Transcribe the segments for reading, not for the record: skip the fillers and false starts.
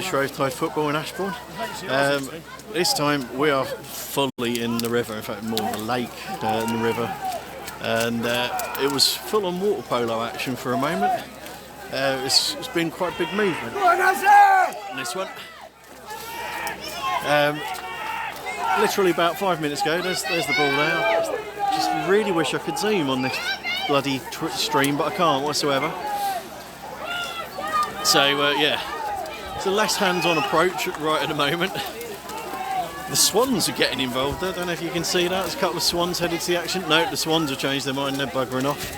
the Shrovetide football in Ashbourne. This time we are fully in the river, in fact more of a lake in the river, and it was full on water polo action for a moment. It's been quite a big movement in this one. Literally about 5 minutes ago, there's the ball there. Just really wish I could zoom on this bloody stream, but I can't whatsoever. So yeah, it's a less hands-on approach right at the moment. The swans are getting involved. I don't know if you can see that. There's a couple of swans headed to the action. No, the swans have changed their mind. They're buggering off.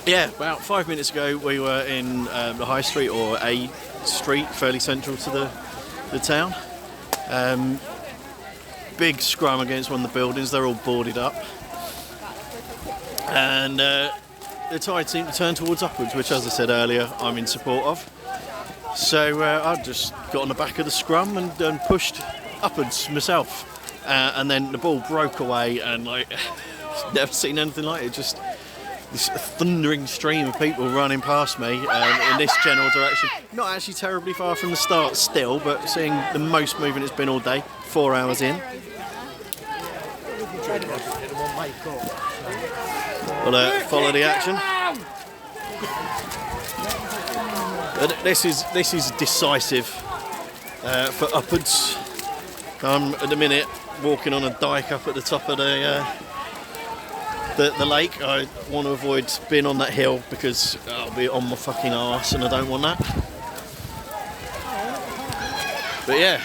Yeah, about 5 minutes ago we were in the High Street, or a street fairly central to the town. Big scrum against one of the buildings. They're all boarded up, and the tide seemed to turn towards upwards, which, as I said earlier, I'm in support of. So I just got on the back of the scrum and pushed upwards myself, and then the ball broke away, and like never seen anything like it. Just this thundering stream of people running past me in this general direction. Not actually terribly far from the start still, but seeing the most movement it's been all day, 4 hours in. We'll follow the action. This is decisive for upwards. I'm at the minute walking on a dike up at the top of the lake. I want to avoid being on that hill because I'll be on my fucking arse, and I don't want that. But yeah,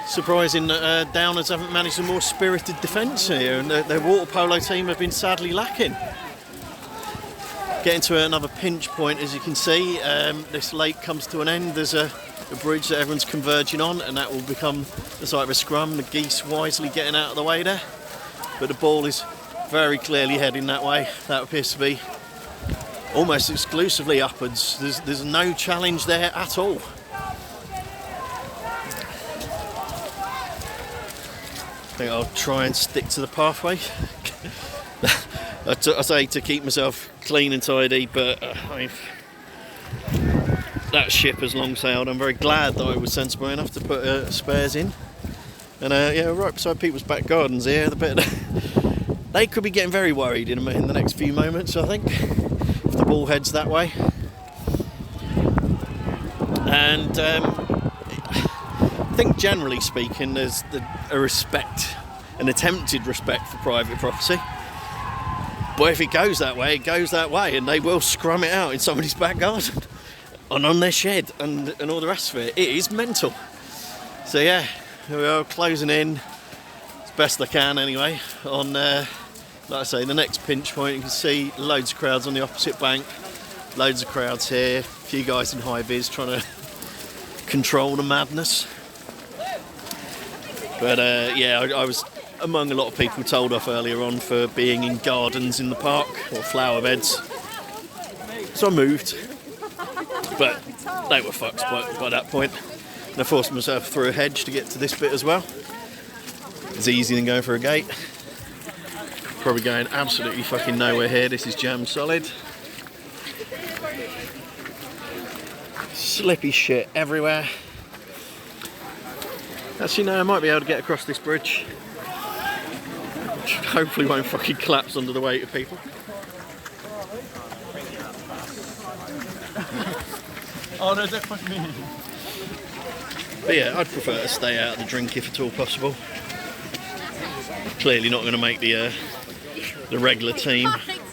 surprising that Downers haven't managed a more spirited defence here, and their water polo team have been sadly lacking. Getting to another pinch point, as you can see. This lake comes to an end. There's a bridge that everyone's converging on, and that will become the site of a scrum. The geese wisely getting out of the way there, but the ball is very clearly heading that way. That appears to be almost exclusively upwards. There's no challenge there at all. I think I'll try and stick to the pathway. I say to keep myself clean and tidy, but that ship has long sailed. I'm very glad that I was sensible enough to put spares in. And yeah, right beside people's back gardens here, they could be getting very worried in the next few moments, I think, if the ball heads that way. And I think generally speaking, there's a respect, an attempted respect for private property. But if it goes that way, it goes that way, and they will scrum it out in somebody's back garden and on their shed and all the rest of it. It is mental. So yeah, we are closing in as best I can anyway on, like I say, the next pinch point. You can see loads of crowds on the opposite bank, loads of crowds here, a few guys in high vis trying to control the madness. But yeah, I was among a lot of people told off earlier on for being in gardens in the park or flower beds. So I moved, but they were fucked by that point. And I forced myself through a hedge to get to this bit as well. It's easier than going for a gate. Probably going absolutely fucking nowhere here. This is jam solid. Slippy shit everywhere. Actually, no, I might be able to get across this bridge. Which hopefully won't fucking collapse under the weight of people. Oh, no, don't fuck me. But yeah, I'd prefer to stay out of the drink if at all possible. Clearly not going to make the regular team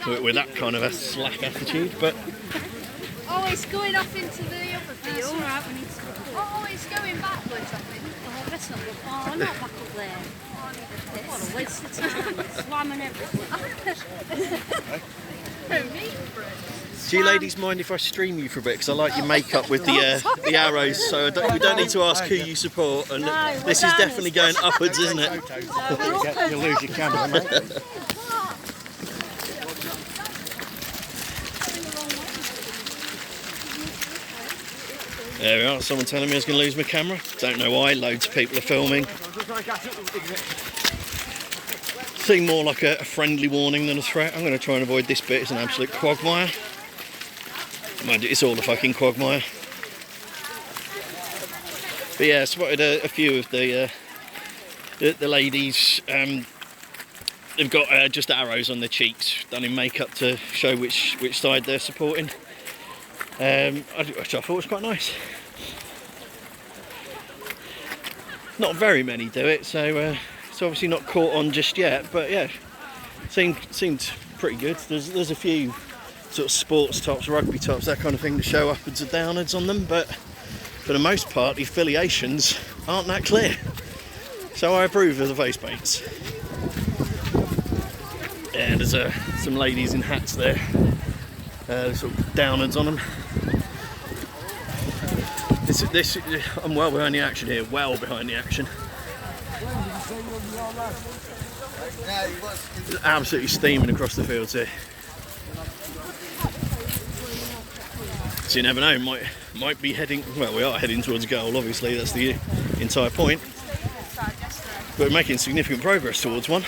with that kind of a slack attitude, but... Oh, it's going off into the other field. Right, we need to... Oh, it's going backwards, I think. Oh, that's not good. Oh, not back up there. What a waste of time. Slamming everything. Do you ladies mind if I stream you for a bit? Because I like your makeup with the arrows, so we don't need to ask who you support. And this is definitely going upwards, isn't it? You'll lose your camera, mate. There we are, someone telling me I was going to lose my camera. Don't know why, loads of people are filming. Seemed more like a friendly warning than a threat. I'm going to try and avoid this bit, it's an absolute quagmire. Mind you, it's all a fucking quagmire. But yeah, I spotted a few of the ladies. They've got just arrows on their cheeks, done in makeup to show which side they're supporting. Which I thought was quite nice. Not very many do it, so it's obviously not caught on just yet. But yeah, seemed pretty good. There's a few sort of sports tops, rugby tops, that kind of thing, to show upwards and downwards on them. But for the most part, the affiliations aren't that clear. So I approve of the face paints. Yeah, there's some ladies in hats there, sort of downwards on them. This I'm well behind the action here, well behind the action. It's absolutely steaming across the fields here. So you never know, might be heading, well, we are heading towards goal, obviously, that's the entire point. But we're making significant progress towards one.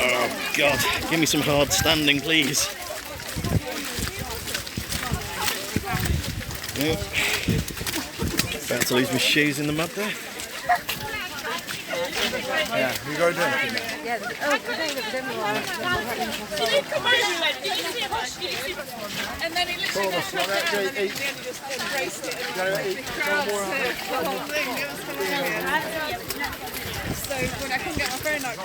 Oh God, give me some hard standing, please. Yep. About to lose my shoes in the mud there. Yeah, you go down. Yeah, oh, Did you come over then? Did you see a bush? Did you see a... And then it literally just went down and then in the end he just embraced it and the crowd surfed the whole thing. It was hilarious. So when I couldn't get my phone out,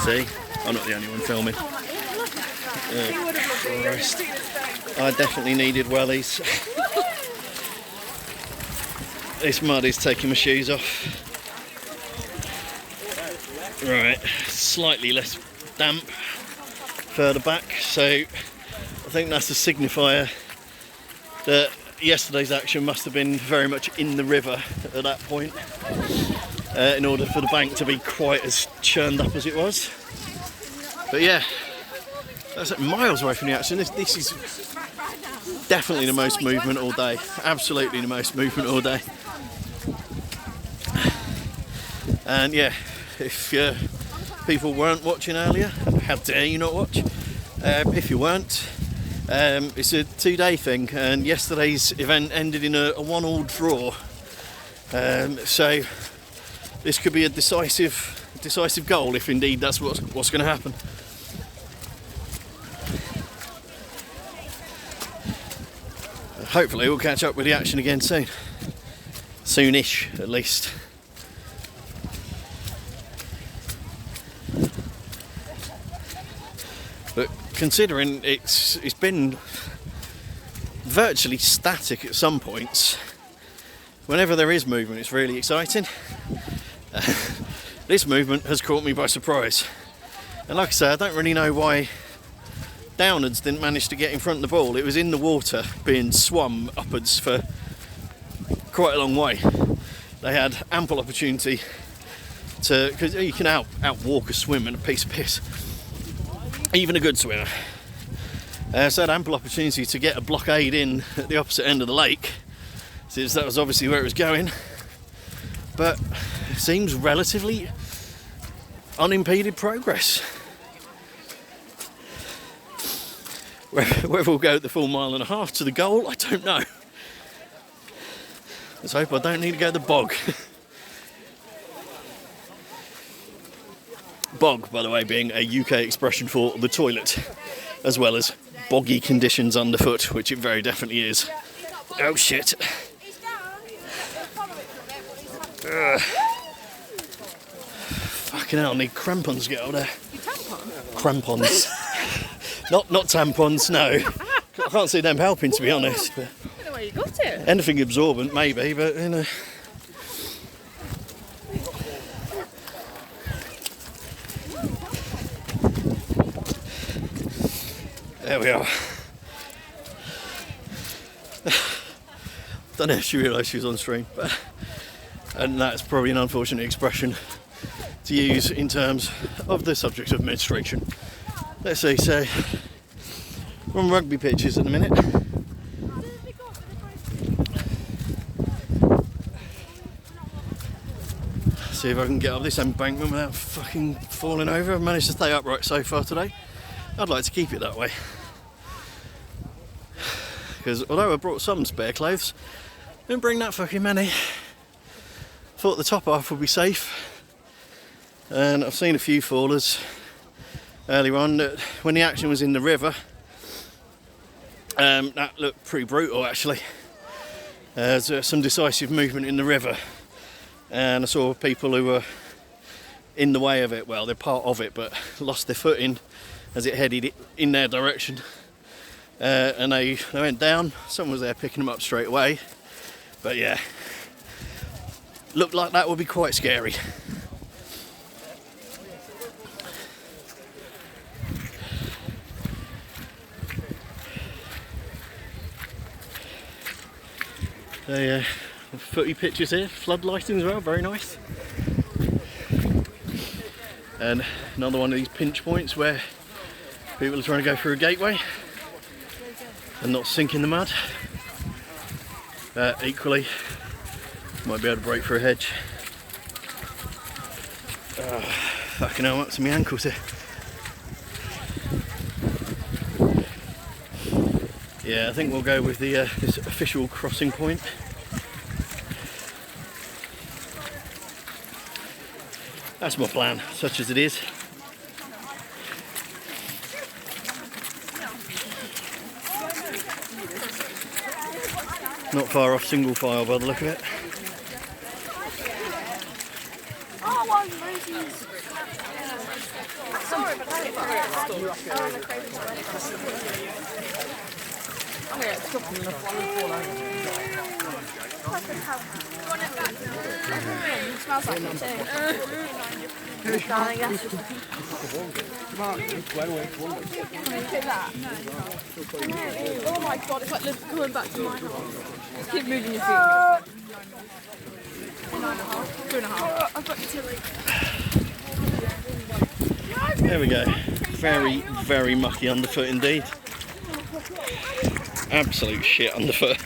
See, I'm not the only one filming. he would have loved it. I definitely needed wellies. This mud is taking my shoes off. Right, slightly less damp further back, so I think that's a signifier that yesterday's action must have been very much in the river at that point, in order for the bank to be quite as churned up as it was. But yeah, that's miles away from the action. This is definitely the most movement all day, absolutely the most movement all day. And yeah, if people weren't watching earlier, how dare you not watch? If you weren't, it's a 2-day thing, and yesterday's event ended in a 1-all draw. So this could be a decisive goal if indeed that's what's going to happen. Hopefully we'll catch up with the action again soon. Soonish, at least. But considering it's been virtually static at some points, whenever there is movement, it's really exciting. This movement has caught me by surprise. And like I say, I don't really know why Downards didn't manage to get in front of the ball. It was in the water, being swum upwards for quite a long way. They had ample opportunity to, because you can outwalk a swim and a piece of piss. Even a good swimmer. So had ample opportunity to get a blockade in at the opposite end of the lake, since that was obviously where it was going. But it seems relatively unimpeded progress. Whether we'll go the full 1.5 miles to the goal, I don't know. Let's hope I don't need to go to the bog. Bog, by the way, being a UK expression for the toilet, as well as boggy conditions underfoot, which it very definitely is. Oh shit. Fucking hell, I need crampons to get out of there. Crampons. Not tampons, no. I can't see them helping, to be honest. But I don't know where you got it. anything absorbent, maybe, but you know. There we are. Don't know if she realised she was on stream, but and that's probably an unfortunate expression to use in terms of the subject of menstruation. Let's see, so we're on rugby pitches at the minute. See if I can get up this embankment without fucking falling over. I've managed to stay upright so far today. I'd like to keep it that way. Because although I brought some spare clothes, I didn't bring that fucking many. Thought the top half would be safe. And I've seen a few fallers earlier on that when the action was in the river, that looked pretty brutal actually. There's some decisive movement in the river, and I saw people who were in the way of it. Well, they're part of it, but lost their footing as it headed in their direction. And they went down. Someone was there picking them up straight away. But yeah, looked like that would be quite scary. So footy pictures here, flood lighting as well, very nice. And another one of these pinch points where people are trying to go through a gateway and not sink in the mud. Equally, might be able to break through a hedge. Fucking hell, I'm up to my ankles here. Yeah, I think we'll go with the this official crossing point. That's my plan, such as it is. Not far off single file by the look of it. Smells like it too. Oh my god, it's like coming back to my house. Just keep moving your feet. 9.5. 2.5. I've got you 2. There we go. Very, very mucky underfoot indeed. Absolute shit underfoot.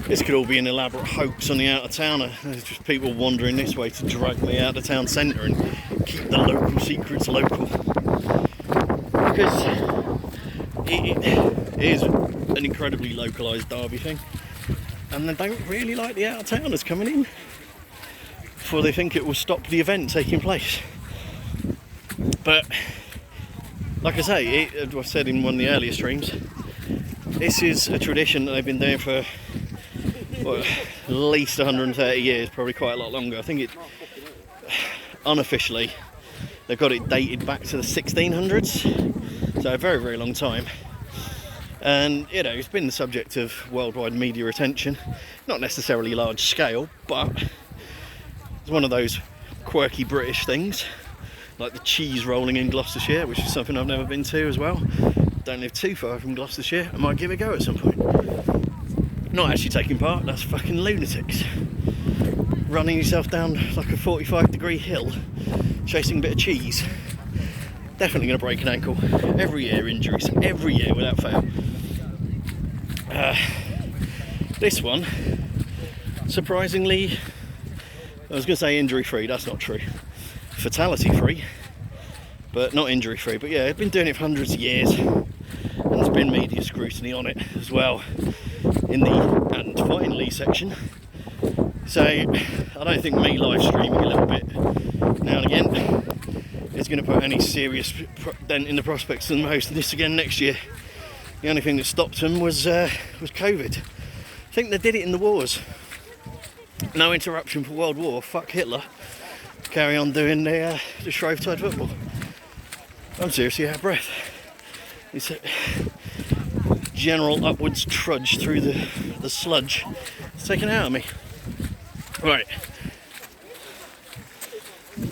This could all be an elaborate hoax on the out-of-towner. There's just people wandering this way to drag me out of town centre and keep the local secrets local. Because it is an incredibly localised Derby thing. And they don't really like the out-of-towners coming in, for they think it will stop the event taking place. But, like I say, I've said in one of the earlier streams, this is a tradition that they've been doing for at least 130 years, probably quite a lot longer. I think it, unofficially, they've got it dated back to the 1600s, so a very, very long time. And, you know, it's been the subject of worldwide media attention, not necessarily large scale, but it's one of those quirky British things, like the cheese rolling in Gloucestershire, which is something I've never been to as well. Don't live too far from Gloucestershire. I might give it a go at some point. Not actually taking part, that's fucking lunatics. Running yourself down like a 45-degree hill, chasing a bit of cheese. Definitely going to break an ankle. Every year injuries, every year without fail. This one, surprisingly, I was going to say injury-free, that's not true. Fatality-free, but not injury-free. But yeah, I've been doing it for hundreds of years, and there's been media scrutiny on it as well in the and finally section. So I don't think me live streaming a little bit now and again is going to put any serious dent in the prospects of them hosting this again next year. The only thing that stopped them was COVID. I think they did it in the wars. No interruption for World War. Fuck Hitler. Carry on doing the Shrovetide football. I'm seriously out of breath. It's a general upwards trudge through the sludge. It's taken out of me. Right.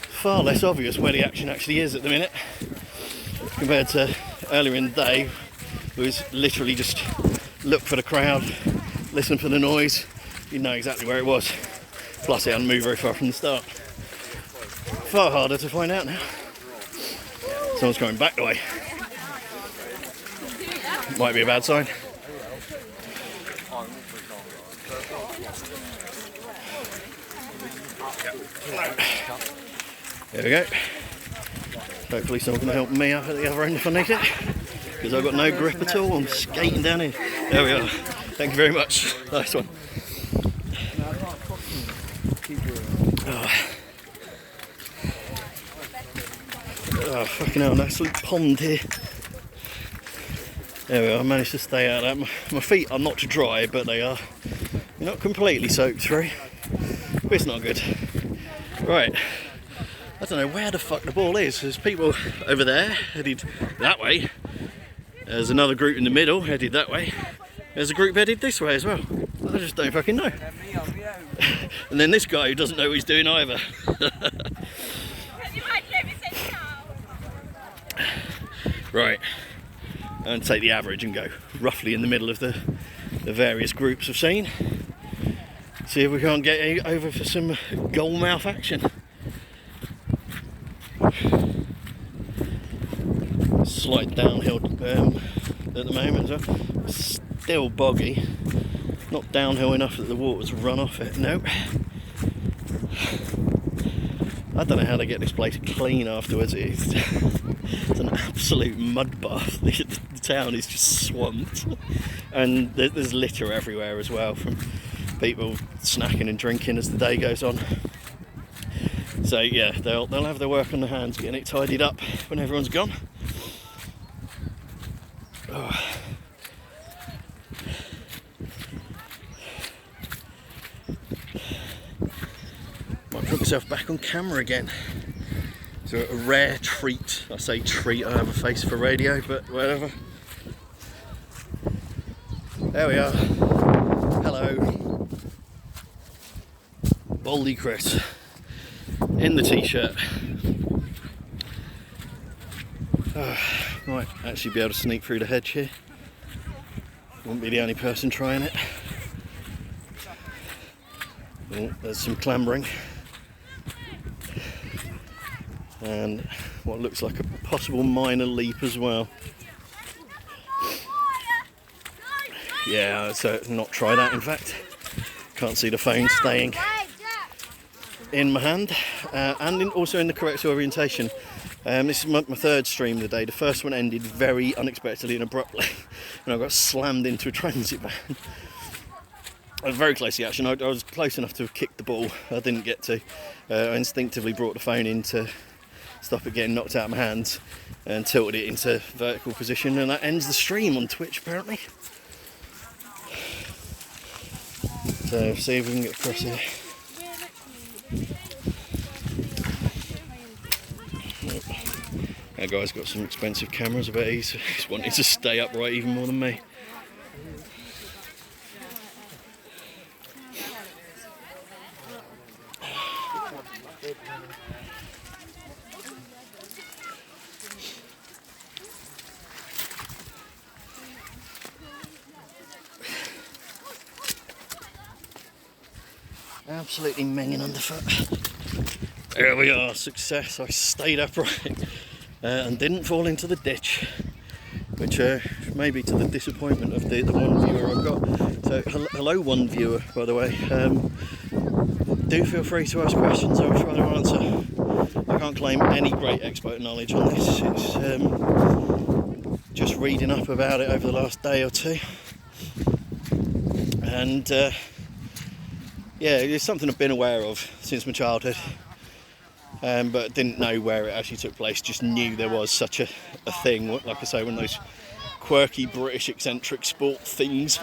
Far less obvious where the action actually is at the minute compared to earlier in the day. It was literally just look for the crowd, listen for the noise, you know exactly where it was. Plus it hadn't moved very far from the start. Far harder to find out now. Someone's coming back the way. Might be a bad sign. There we go. Hopefully someone can help me up at the other end if I need it, because I've got no grip at all. I'm skating down here. There we are. Thank you very much. Nice one. Oh, fucking hell, an absolute pond here. There we are, I managed to stay out of that. My feet are not dry, but they are not completely soaked through. But it's not good. Right, I don't know where the fuck the ball is. There's people over there headed that way. There's another group in the middle headed that way. There's a group headed this way as well. I just don't fucking know. And then this guy who doesn't know what he's doing either. Right, I'm going to take the average and go roughly in the middle of the various groups I've seen. See if we can't get over for some goalmouth action. Slight downhill at the moment as well. Still boggy. Not downhill enough that the water's run off it. Nope. I don't know how they get this place clean afterwards. It's an absolute mud bath. The town is just swamped, and there's litter everywhere as well from people snacking and drinking as the day goes on. So yeah, they'll have their work on their hands getting it tidied up when everyone's gone. Oh. Might put myself back on camera again. So a rare treat. I say treat, I have a face for radio, but whatever. There we are. Hello. Baldy Chris. In the t-shirt. Might actually be able to sneak through the hedge here. Won't be the only person trying it. Oh, there's some clambering. And what looks like a possible minor leap as well. Yeah, so not try that in fact. Can't see the phone staying in my hand and also in the correct orientation. This is my third stream of the day. The first one ended very unexpectedly and abruptly and I got slammed into a transit van. I was very close to the action. I was close enough to have kicked the ball. I didn't get to. I instinctively brought the phone in to stop it getting knocked out of my hands and tilted it into vertical position, and that ends the stream on Twitch apparently. So see if we can get across here. That guy's got some expensive cameras, I bet he's wanting to stay upright even more than me. Absolutely minging underfoot. There we are, success. I stayed upright and didn't fall into the ditch, which may be to the disappointment of the one viewer I've got. So hello one viewer, by the way. Do feel free to ask questions, I'll try to answer. I can't claim any great expert knowledge on this. It's just reading up about it over the last day or two. And yeah, it's something I've been aware of since my childhood, but didn't know where it actually took place. Just knew there was such a thing, like I say, one of those quirky British eccentric sport things.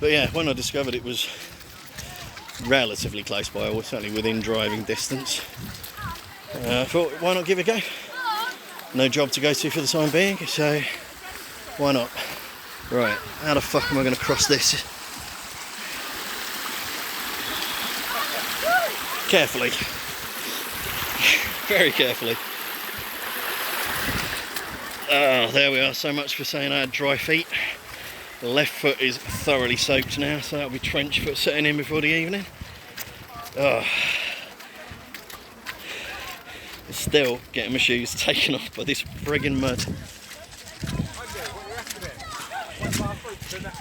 But yeah, when I discovered it was relatively close by, or certainly within driving distance, I thought, why not give it a go? No job to go to for the time being, so why not? Right, how the fuck am I going to cross this? Carefully. Very carefully. Oh, there we are. So much for saying I had dry feet. The left foot is thoroughly soaked now, so that'll be trench foot setting in before the evening. Oh. Still getting my shoes taken off by this friggin' mud.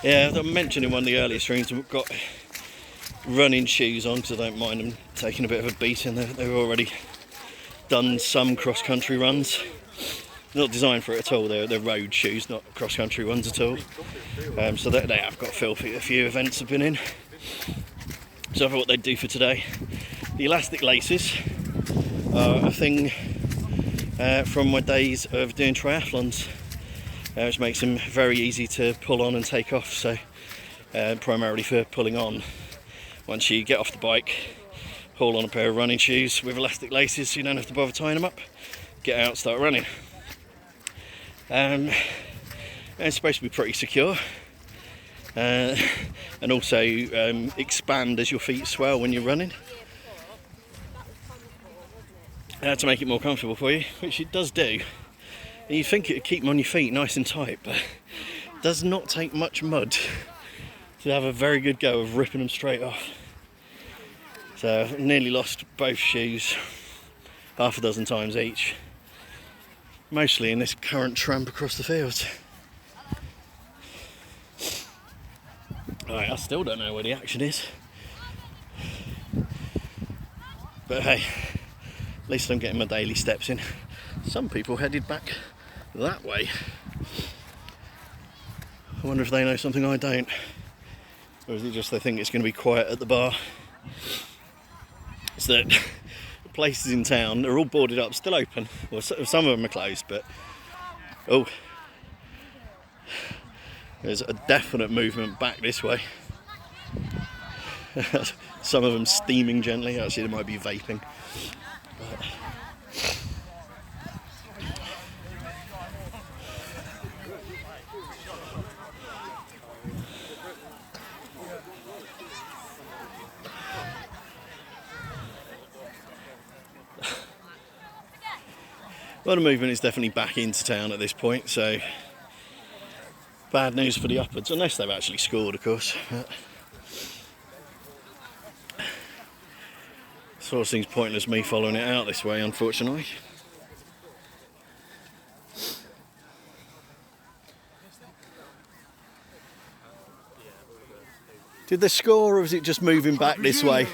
Yeah, I mentioned in one of the earlier streams, we've got running shoes on because I don't mind them taking a bit of a beating. They've already done some cross-country runs. Not designed for it at all. They're road shoes, not cross-country ones at all. So they have got filthy. A few events have been in. So I thought what they'd do for today. The elastic laces are a thing from my days of doing triathlons, which makes them very easy to pull on and take off. So primarily for pulling on. Once you get off the bike, haul on a pair of running shoes with elastic laces so you don't have to bother tying them up. Get out, start running. And it's supposed to be pretty secure, and also expand as your feet swell when you're running, to make it more comfortable for you, which it does do. And you'd think it would keep them on your feet nice and tight, but it does not take much mud to have a very good go of ripping them straight off. So I've nearly lost both shoes half a dozen times each. Mostly in this current tramp across the fields. Alright, I still don't know where the action is. But hey, at least I'm getting my daily steps in. Some people headed back that way. I wonder if they know something I don't. Or is it just they think it's going to be quiet at the bar? It's that places in town, they're all boarded up, still open. Well, some of them are closed, but oh, there's a definite movement back this way. Some of them steaming gently. Actually, they might be vaping. But well, the movement is definitely back into town at this point, so bad news for the upwards, unless they've actually scored, of course. But sort of seems pointless me following it out this way, unfortunately. Did they score, or is it just moving back this way?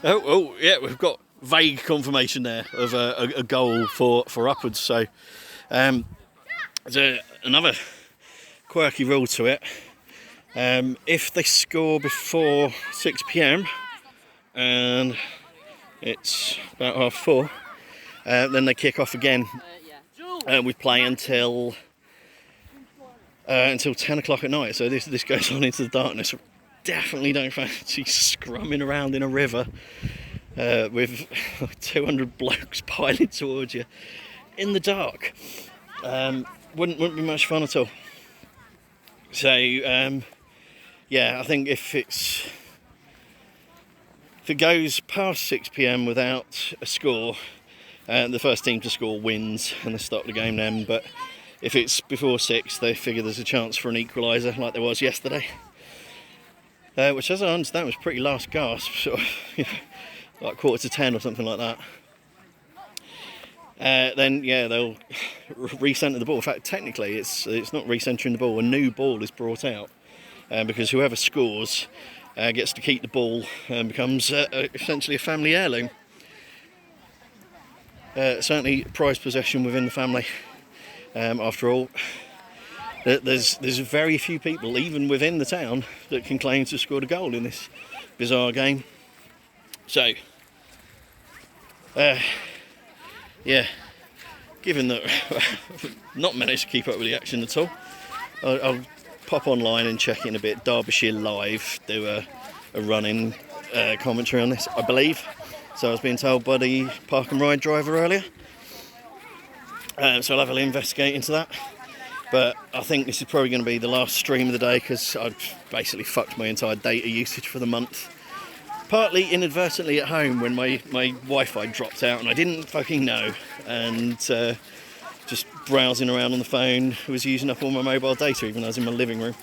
Oh, yeah, we've got vague confirmation there of a goal for upwards. So there's another quirky rule to it. If they score before 6 p.m. and it's about 4:30, then they kick off again with play until 10 o'clock at night. So this goes on into the darkness. Definitely don't fancy scrumming around in a river with 200 blokes piling towards you in the dark. Wouldn't be much fun at all. So yeah, I think if it goes past 6 p.m. without a score, the first team to score wins and they stop the game then. But if it's before 6, they figure there's a chance for an equaliser like there was yesterday, which, as I understand, was pretty last gasp, sort of, like 9:45 or something like that. Then yeah, they'll re-centre the ball. In fact, technically it's not re-centering the ball. A new ball is brought out because whoever scores gets to keep the ball and becomes essentially a family heirloom. Certainly prized possession within the family. After all, there's very few people, even within the town, that can claim to have scored a goal in this bizarre game. So, yeah, given that I've not managed to keep up with the action at all, I'll pop online and check in a bit. Derbyshire Live do a running commentary on this, I believe. So I was being told by the park and ride driver earlier. So I'll have a little investigate into that. But I think this is probably going to be the last stream of the day because I've basically fucked my entire data usage for the month. Partly inadvertently at home when my Wi-Fi dropped out and I didn't fucking know. And just browsing around on the phone, was using up all my mobile data even though I was in my living room.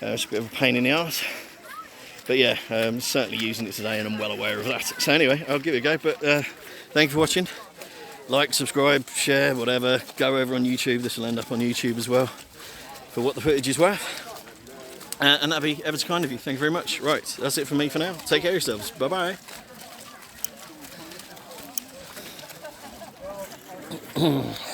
It's a bit of a pain in the arse. But yeah, I'm certainly using it today and I'm well aware of that. So anyway, I'll give it a go. But thank you for watching. Like, subscribe, share, whatever. Go over on YouTube. This will end up on YouTube as well for what the footage is worth. And that'd be ever so kind of you. Thank you very much. Right, that's it for me for now. Take care of yourselves. Bye bye.